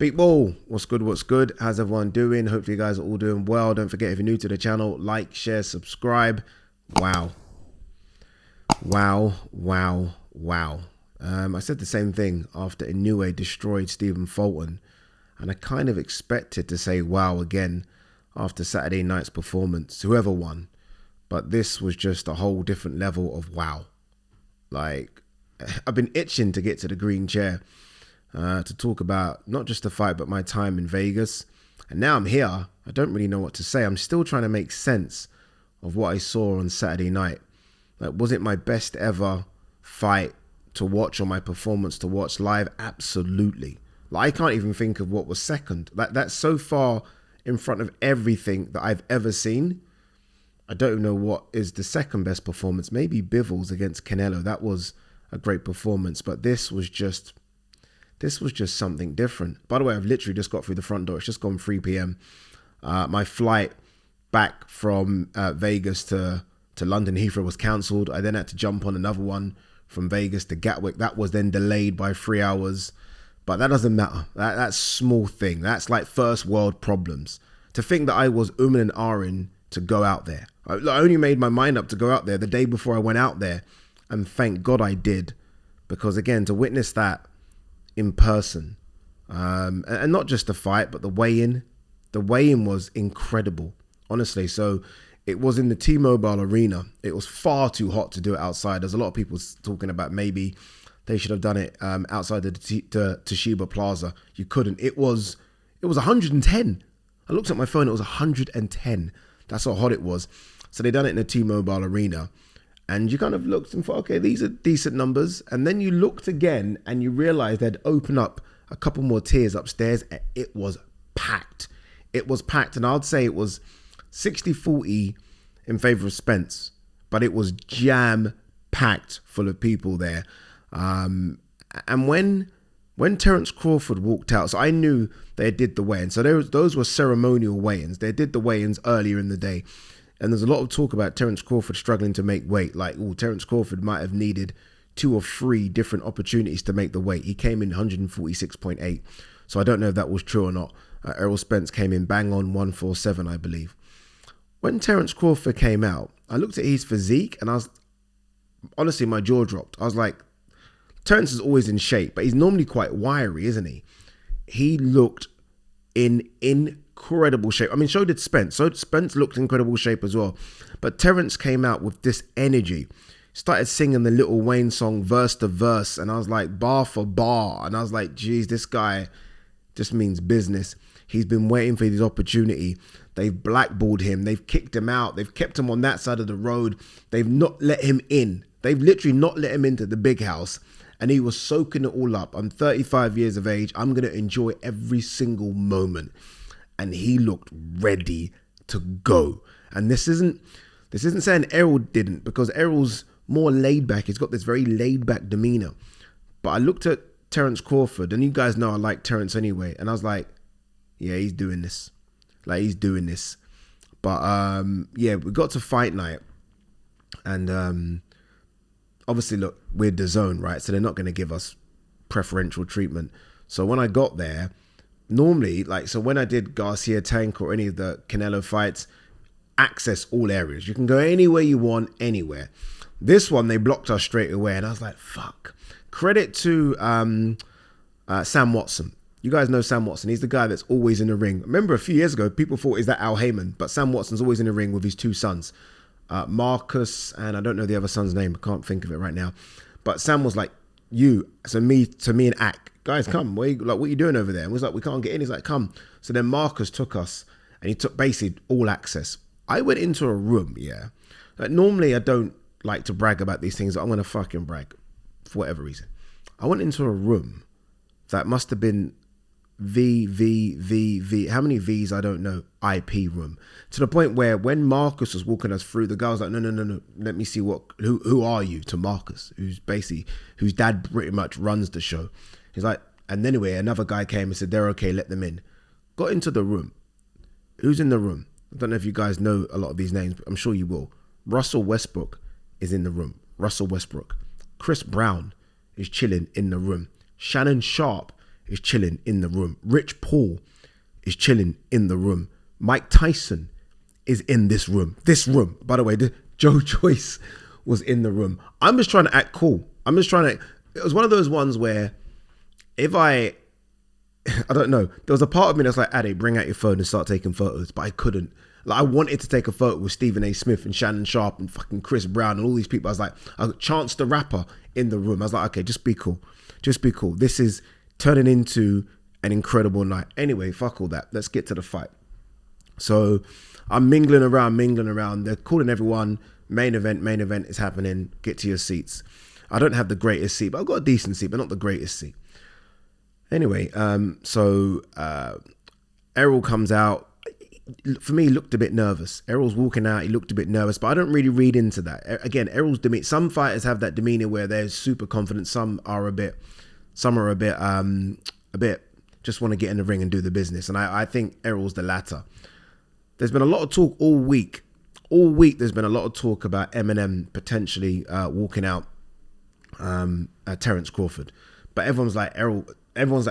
People, what's good, what's good? How's everyone doing? Hopefully you guys are all doing well. Don't forget, if you're new to the channel, like, share, subscribe. Wow. I said the same thing after Inoue destroyed Stephen Fulton, and I kind of expected to say wow again after Saturday night's performance, whoever won. But this was just a whole different level of wow. Like, I've been itching to get to the green chair to talk about not just the fight, but my time in Vegas. And now I'm here. I don't really know what to say. I'm still trying to make sense of what I saw on Saturday night. Like, was it my best ever fight to watch or my performance to watch live? Absolutely. Like, I can't even think of what was second. Like, that's so far in front of everything that I've ever seen. I don't even know what is the second best performance. Maybe Bivens against Canelo. That was a great performance, but this was just something different. By the way, I've literally just got through the front door. It's just gone 3 p.m. My flight back from Vegas to London Heathrow was cancelled. I then had to jump on another one from Vegas to Gatwick. That was then delayed by 3 hours. But that doesn't matter. That's small thing. That's like first world problems. To think that I was and ahhing to go out there. I only made my mind up to go out there the day before I went out there. And thank God I did. Because again, to witness that in person, and not just the fight, but the weigh-in was incredible, honestly. So it was in the T-Mobile Arena. It was far too hot to do it outside. There's a lot of people talking about maybe they should have done it outside the Toshiba Plaza. You couldn't. It was 110. I looked at my phone. It was 110. That's how hot it was. So they done it in the T-Mobile Arena. And you kind of looked and thought, okay, these are decent numbers. And then you looked again and you realized they'd open up a couple more tiers upstairs. And it was packed. It was packed. And I'd say it was 60-40 in favor of Spence. But it was jam-packed full of people there. And when Terence Crawford walked out, so I knew they did the weigh-ins. So those were ceremonial weigh-ins. They did the weigh-ins earlier in the day. And there's a lot of talk about Terence Crawford struggling to make weight. Like, Terence Crawford might have needed 2 or 3 different opportunities to make the weight. He came in 146.8. So I don't know if that was true or not. Errol Spence came in bang on 147, I believe. When Terence Crawford came out, I looked at his physique and honestly, my jaw dropped. I was like, Terence is always in shape, but he's normally quite wiry, isn't he? He looked in incredible shape. I mean, so did Spence. So Spence looked in incredible shape as well. But Terence came out with this energy. Started singing the Lil Wayne song verse to verse. And I was like, bar for bar. And I was like, geez, this guy just means business. He's been waiting for his opportunity. They've blackballed him. They've kicked him out. They've kept him on that side of the road. They've not let him in. They've literally not let him into the big house. And he was soaking it all up. I'm 35 years of age. I'm going to enjoy every single moment. And he looked ready to go. And this isn't saying Errol didn't, because Errol's more laid back. He's got this very laid back demeanor. But I looked at Terence Crawford, and you guys know I like Terence anyway. And I was like, yeah, he's doing this. Like, he's doing this. But yeah, we got to fight night. And obviously, look, we're DAZN, right? So they're not going to give us preferential treatment. So when I got there, normally, so when I did Garcia Tank or any of the Canelo fights, access all areas. You can go anywhere you want, anywhere. This one, they blocked us straight away. And I was like, fuck. Credit to Sam Watson. You guys know Sam Watson. He's the guy that's always in the ring. Remember a few years ago, people thought, is that Al Heyman? But Sam Watson's always in the ring with his 2 sons. Marcus, and I don't know the other son's name. I can't think of it right now. But Sam was like, to me and Ak, guys, come. What are you doing over there? And we was like, we can't get in. He's like, come. So then Marcus took us, and he took basically all access. I went into a room, yeah. Like, normally I don't like to brag about these things. I'm going to fucking brag for whatever reason. I went into a room that must have been V. How many V's? I don't know. IP room. To the point where when Marcus was walking us through, the guy was like, no. Let me see who are you? To Marcus, whose dad pretty much runs the show. He's like, and anyway, another guy came and said, they're okay, let them in. Got into the room. Who's in the room? I don't know if you guys know a lot of these names, but I'm sure you will. Russell Westbrook is in the room. Russell Westbrook. Chris Brown is chilling in the room. Shannon Sharp is chilling in the room. Rich Paul is chilling in the room. Mike Tyson is in this room. This room, by the way, Joe Joyce was in the room. I'm just trying to act cool. It was one of those ones where if I don't know, there was a part of me that's like, Addy, bring out your phone and start taking photos, but I couldn't. Like, I wanted to take a photo with Stephen A. Smith and Shannon Sharp and fucking Chris Brown and all these people. I was like, I got Chance the Rapper in the room. I was like, okay, just be cool. Just be cool. This is turning into an incredible night. Anyway, fuck all that. Let's get to the fight. So I'm mingling around. They're calling everyone. Main event is happening. Get to your seats. I don't have the greatest seat, but I've got a decent seat, but not the greatest seat. Anyway, so Errol comes out. For me, he looked a bit nervous. Errol's walking out. He looked a bit nervous, but I don't really read into that. Again, Errol's demeanor. Some fighters have that demeanor where they're super confident. Some are a bit just want to get in the ring and do the business. And I think Errol's the latter. There's been a lot of talk all week. All week, there's been a lot of talk about Eminem potentially walking out Terence Crawford. But everyone's like,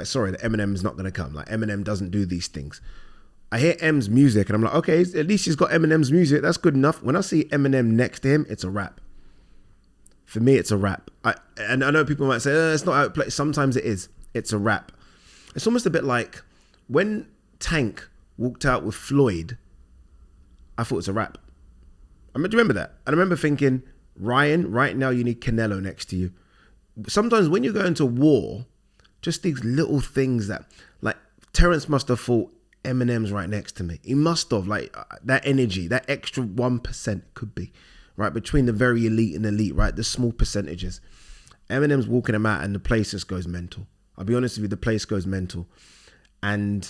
sorry, that Eminem's not going to come. Like, Eminem doesn't do these things. I hear M's music and I'm like, okay, at least he's got Eminem's music. That's good enough. When I see Eminem next to him, it's a wrap. For me, it's a wrap. And I know people might say, it's not outplayed. Sometimes it is. It's a wrap. It's almost a bit like when Tank walked out with Floyd, I thought it's a wrap. Do you remember that? And I remember thinking, Ryan, right now you need Canelo next to you. Sometimes when you go into war, just these little things that, like, Terence must have thought, Eminem's right next to me. He must have, like, that energy, that extra 1% could be, right? Between the very elite and elite, right? The small percentages. Eminem's walking him out and the place just goes mental. I'll be honest with you, the place goes mental. And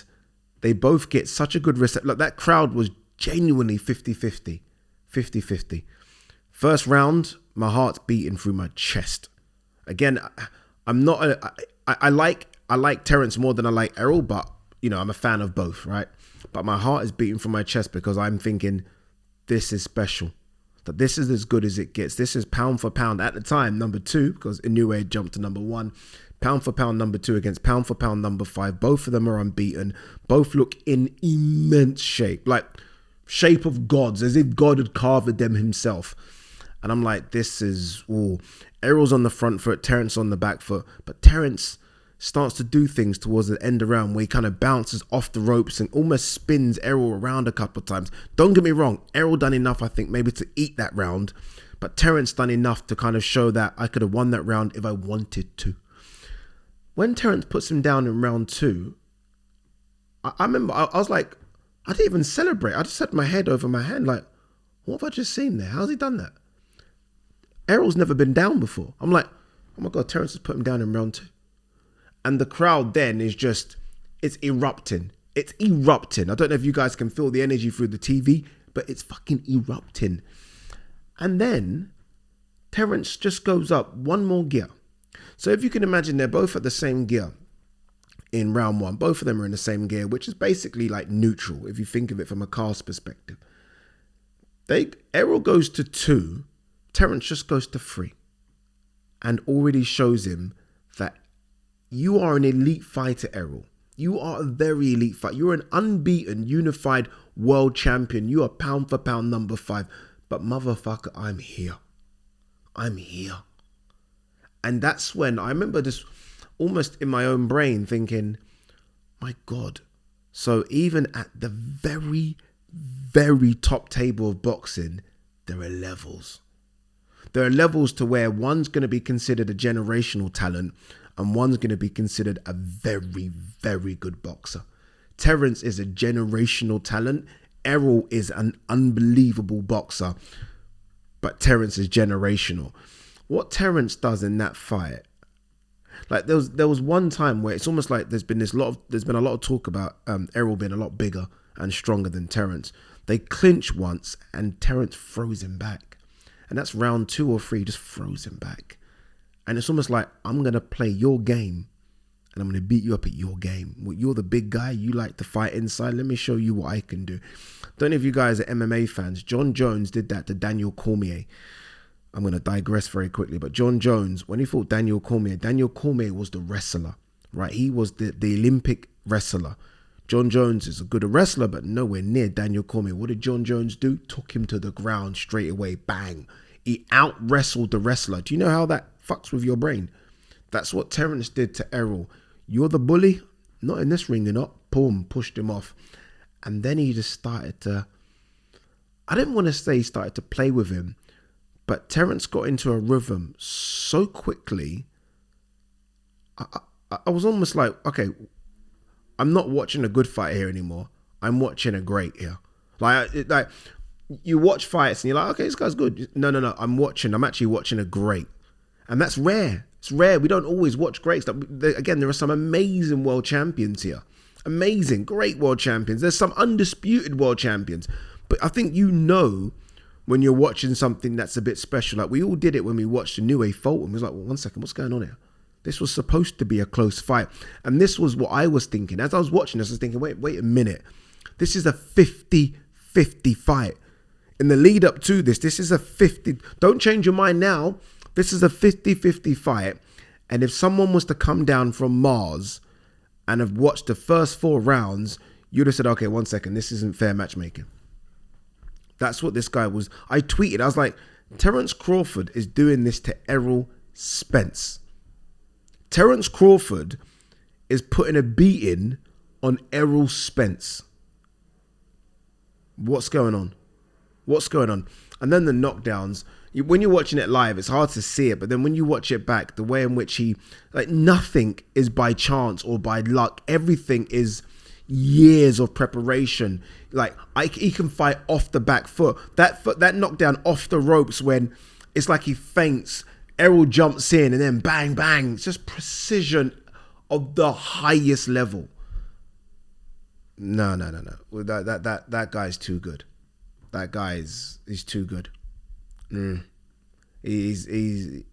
they both get such a good reception. Like, that crowd was genuinely 50-50. 50-50. First round, my heart's beating through my chest. Again, I like Terence more than I like Errol, but you know, I'm a fan of both, right? But my heart is beating from my chest because I'm thinking this is special. That this is as good as it gets. This is pound for pound at the time, number 2, because Inoue jumped to number 1. Pound for pound number 2 against pound for pound number 5. Both of them are unbeaten. Both look in immense shape, like shape of gods, as if God had carved them himself. And I'm like, this is, Errol's on the front foot, Terence on the back foot. But Terence starts to do things towards the end of the round where he kind of bounces off the ropes and almost spins Errol around a couple of times. Don't get me wrong, Errol done enough, I think, maybe to eat that round, but Terence done enough to kind of show that I could have won that round if I wanted to. When Terence puts him down in round 2, I remember I was like, I didn't even celebrate. I just had my head over my hand like, what have I just seen there? How's he done that? Errol's never been down before. I'm like, oh my God, Terence has put him down in round 2. And the crowd then is just, it's erupting. It's erupting. I don't know if you guys can feel the energy through the TV, but it's fucking erupting. And then Terence just goes up one more gear. So if you can imagine, they're both at the same gear in round 1. Both of them are in the same gear, which is basically like neutral, if you think of it from a car's perspective. Errol goes to 2, Terence just goes to 3. And already shows him that you are an elite fighter, Errol. You are a very elite fighter. You're an unbeaten, unified world champion. You are pound for pound number 5. But motherfucker, I'm here. I'm here. And that's when I remember just almost in my own brain thinking, my God. So even at the very, very top table of boxing, there are levels. There are levels to where one's going to be considered a generational talent and one's going to be considered a very, very good boxer. Terence is a generational talent. Errol is an unbelievable boxer, but Terence is generational. What Terence does in that fight, like there was one time where it's almost like there's been a lot of talk about Errol being a lot bigger and stronger than Terence. They clinch once and Terence throws him back. And that's round 2 or 3, just throws him back. And it's almost like, I'm going to play your game and I'm going to beat you up at your game. You're the big guy. You like to fight inside. Let me show you what I can do. Don't know if you guys are MMA fans. John Jones did that to Daniel Cormier. I'm going to digress very quickly. But John Jones, when he fought Daniel Cormier was the wrestler. right? He was the Olympic wrestler. John Jones is a good wrestler, but nowhere near Daniel Cormier. What did John Jones do? Took him to the ground straight away. Bang. He out-wrestled the wrestler. Do you know how that fucks with your brain? That's what Terence did to Errol. You're the bully? Not in this ring, you're not. Boom, pushed him off. And then he just started to... I didn't want to say he started to play with him, but Terence got into a rhythm so quickly. I was almost like, okay, I'm not watching a good fight here anymore. I'm watching a great here. Like you watch fights and you're like, okay, this guy's good. No. I'm actually watching a great. And that's rare. It's rare. We don't always watch greats. Again, there are some amazing world champions here. Amazing, great world champions. There's some undisputed world champions. But I think when you're watching something that's a bit special. Like we all did it when we watched the New Age Fulton. We was like, well, 1 second, what's going on here? This was supposed to be a close fight. And this was what I was thinking. As I was watching this, I was thinking, wait a minute. This is a 50-50 fight. In the lead up to this is a 50. Don't change your mind now. This is a 50-50 fight. And if someone was to come down from Mars and have watched the first 4 rounds, you'd have said, okay, 1 second, this isn't fair matchmaking. That's what this guy was. I tweeted, I was like, Terence Crawford is doing this to Errol Spence. Terence Crawford is putting a beating on Errol Spence. What's going on? And then the knockdowns. When you're watching it live, it's hard to see it. But then when you watch it back, the way in which nothing is by chance or by luck. Everything is years of preparation. He can fight off the back foot. That knockdown off the ropes when it's like he faints. Errol jumps in and then bang, bang. It's just precision of the highest level. No. That guy's too good. That guy he's too good. He's an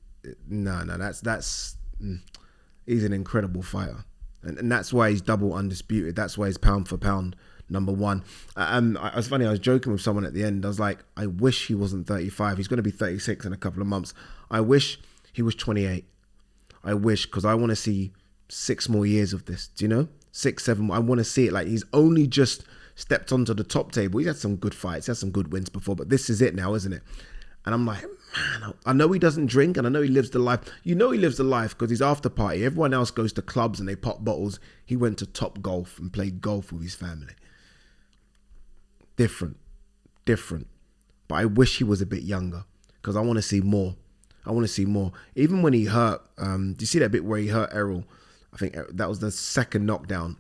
incredible fighter. And that's why he's double undisputed. That's why he's pound for pound number 1. It was funny, I was joking with someone at the end. I was like, I wish he wasn't 35. He's going to be 36 in a couple of months. I wish he was 28. I wish, because I want to see 6 more years of this. Do you know? 6, 7 more. I want to see it. Like, he's only just stepped onto the top table. He's had some good fights. He had some good wins before. But this is it now, isn't it? And I'm like, man, I know he doesn't drink and I know he lives the life. You know he lives the life because he's after party. Everyone else goes to clubs and they pop bottles. He went to Top Golf and played golf with his family. Different. But I wish he was a bit younger because I want to see more. Even when he hurt, do you see that bit where he hurt Errol? I think that was the second knockdown.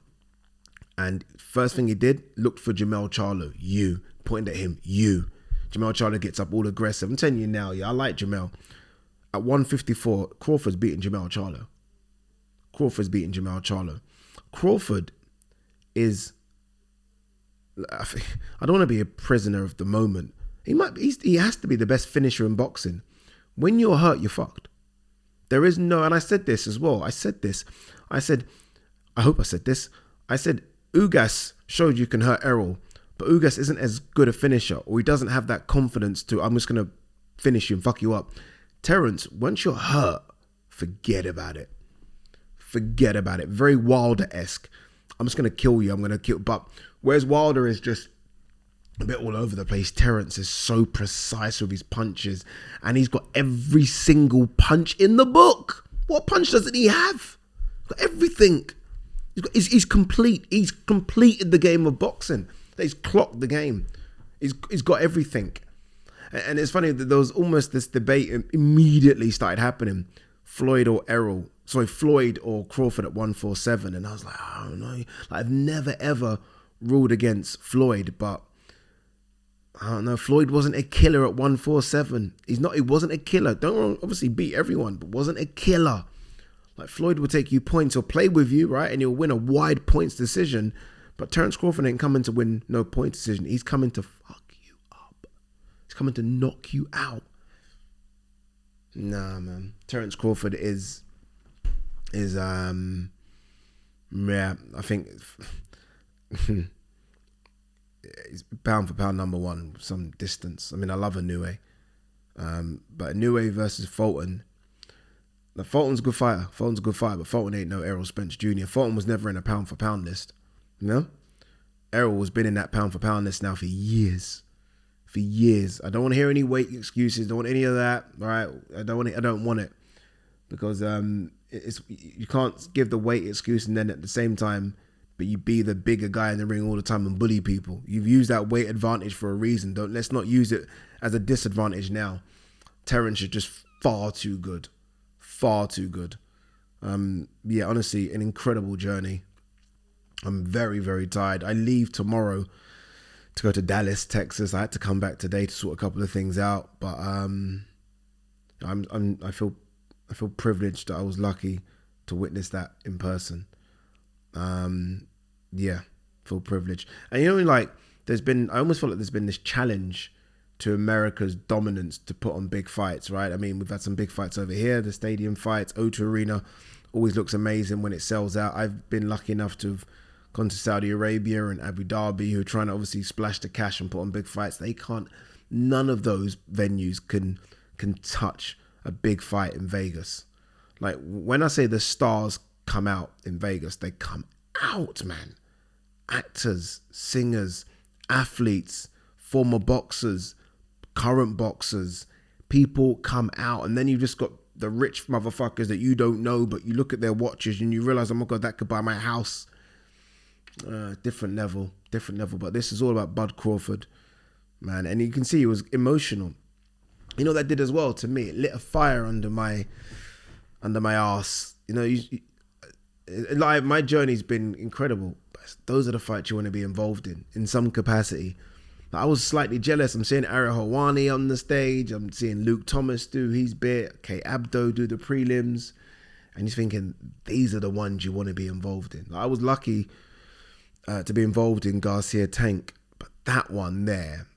And first thing he did, looked for Jamel Charlo. Pointing at him, Jamel Charlo gets up all aggressive. I'm telling you now, I like Jamel. At 154, Crawford's beating Jamel Charlo. Crawford is... I don't want to be a prisoner of the moment. He has to be the best finisher in boxing. When you're hurt, you're fucked. There is no... And I said this as well. I hope I said this. I said, Ugas showed you can hurt Errol. But Ugas isn't as good a finisher, or he doesn't have that confidence to, I'm just going to finish you and fuck you up. Terence, once you're hurt, forget about it. Very Wilder-esque. I'm just going to kill you. But whereas Wilder is just a bit all over the place, Terence is so precise with his punches. And he's got every single punch in the book. What punch doesn't he have? He's got everything. He's complete. He's completed the game of boxing. He's clocked the game. He's got everything. And it's funny that there was almost this debate immediately started happening. Floyd or Crawford at 147. And I was like, I don't know. I've never ever ruled against Floyd, but I don't know. Floyd wasn't a killer at 147. He wasn't a killer. Don't obviously beat everyone, but wasn't a killer. Like Floyd will take you points or play with you, right? And he'll win a wide points decision. But Terence Crawford ain't coming to win no point decision. He's coming to fuck you up. He's coming to knock you out. Nah, man. Terence Crawford is I think he's pound for pound number 1 with some distance. I mean, I love Inoue. But Inoue versus Fulton, Now, Fulton's a good fighter. But Fulton ain't no Errol Spence Jr. Fulton was never in a pound for pound list. You know? Errol has been in that pound for pound list now for years. For years. I don't want to hear any weight excuses. Don't want any of that. All right? I don't want it. Because you can't give the weight excuse and then at the same time, but you be the bigger guy in the ring all the time and bully people. You've used that weight advantage for a reason. Let's not use it as a disadvantage now. Terence is just far too good. Far too good. Yeah, honestly, an incredible journey. I'm very, very tired. I leave tomorrow to go to Dallas, Texas. I had to come back today to sort a couple of things out, but I feel privileged that I was lucky to witness that in person. Yeah, feel privileged. And you know, like I almost feel like there's been this challenge to America's dominance to put on big fights, right? I mean, we've had some big fights over here, the stadium fights, O2 Arena always looks amazing when it sells out. I've been lucky enough to have gone to Saudi Arabia and Abu Dhabi, who are trying to obviously splash the cash and put on big fights. None of those venues can touch a big fight in Vegas. Like, when I say the stars come out in Vegas, they come out, man. Actors, singers, athletes, former boxers, current boxers, people come out. And then you've just got the rich motherfuckers that you don't know, but you look at their watches and you realize, oh my God, that could buy my house. Different level. But this is all about Bud Crawford, man. And you can see he was emotional. You know what that did as well to me? It lit a fire under my arse. You know, like, my journey's been incredible. But those are the fights you want to be involved in some capacity. I was slightly jealous. I'm seeing Ariel Helwani on the stage. I'm seeing Luke Thomas do his bit. Kate Abdo do the prelims. And you're thinking, these are the ones you want to be involved in. I was lucky to be involved in Garcia Tank. But that one there,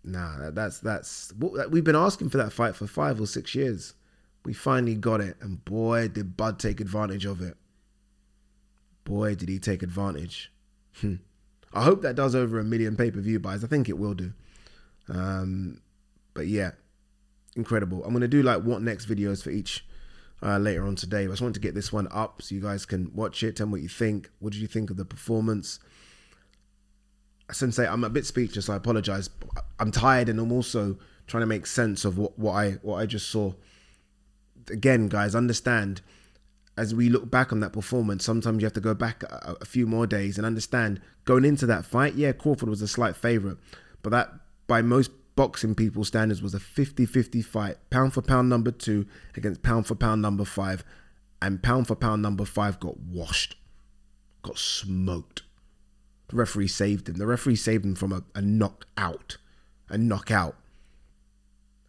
nah, that's we've been asking for that fight for 5 or 6 years. We finally got it. And boy, did Bud take advantage of it. Boy, did he take advantage. I hope that does over 1 million pay-per-view buys. I think it will do. But yeah, incredible. I'm going to do like what next videos for each later on today. I just want to get this one up so you guys can watch it. Tell me what you think. What did you think of the performance? Sensei, I'm a bit speechless. I apologize. I'm tired and I'm also trying to make sense of what I just saw. Again, guys, understand, as we look back on that performance, sometimes you have to go back a few more days and understand, going into that fight, yeah, Crawford was a slight favourite, but that, by most boxing people's standards, was a 50-50 fight. Pound for pound number 2 against pound for pound number 5, and pound for pound number 5 got washed, got smoked. The referee saved him. The referee saved him from a knockout, and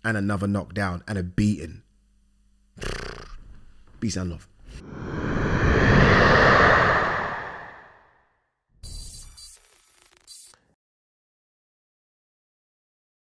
another knockdown, and a beating. Peace and love.